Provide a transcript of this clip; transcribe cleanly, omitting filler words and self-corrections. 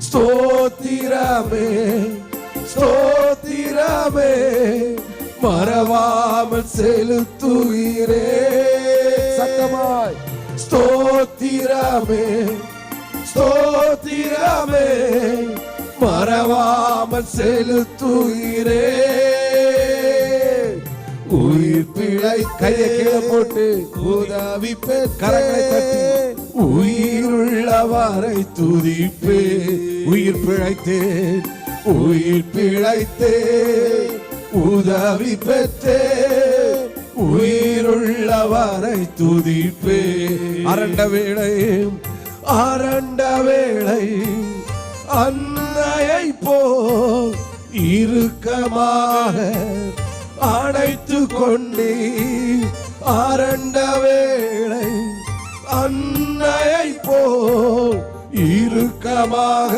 ஸ்தோத்திரமே ஸ்தோத்திரமே மறவாமல் செலுத்துகிறே. சத்தமாய் ஸ்தோத்திரமே ஸ்தோத்திரமே மறவாமல் செலுத்துகிறே. உயிர் பிழை கையை கீழே போட்டு உதவி கரங்களை தட்டி உயிருள்ளவரை துதிப்பே. உயிர் பிழைத்தேன் உயிர் பிழைத்தேன் உதவி பெற்றேன் உயிருள்ளவரை துதிப்பே. அரண்ட வேளை அரண்ட வேளை அன்னையை போல் இறுக்கமாக அணைத்து கொண்டே. அரண்ட வேளை அன்னையை போல் இறுக்கமாக